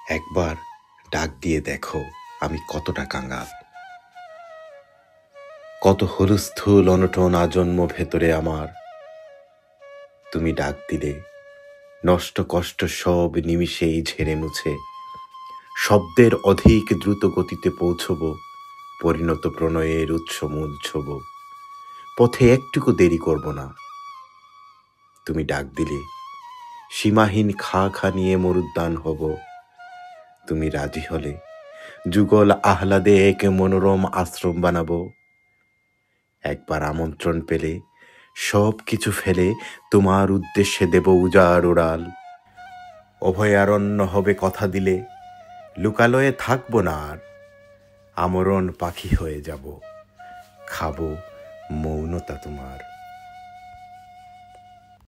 একবার ডাক দিয়ে দেখো আমি কতটা কাঙাল, কত হুলস্থুল অনটন আজন্ম ভেতরে আমার। তুমি ডাক দিলে নষ্ট কষ্ট সব নিমিষেই ঝেড়ে মুছে শব্দের অধিক দ্রুত গতিতে পৌঁছব পরিণত প্রণয়ের উৎসমূল ছোব। পথে একটুকু দেরি করব না। তুমি ডাক দিলে সীমাহীন খা খা নিয়ে মরুদ্যান হব। তুমি রাজি হলে যুগল আহ্লাদে এক মনোরম আশ্রম বানাবো। একবার আমন্ত্রণ পেলে সব কিছু ফেলে তোমার উদ্দেশ্যে দেব উজাড় উড়াল। অভয়ারণ্য হবে কথা দিলে, লুকালয়ে থাকবো না আর। আমরণ পাখি হয়ে যাব, খাবো মৌনতা তোমার।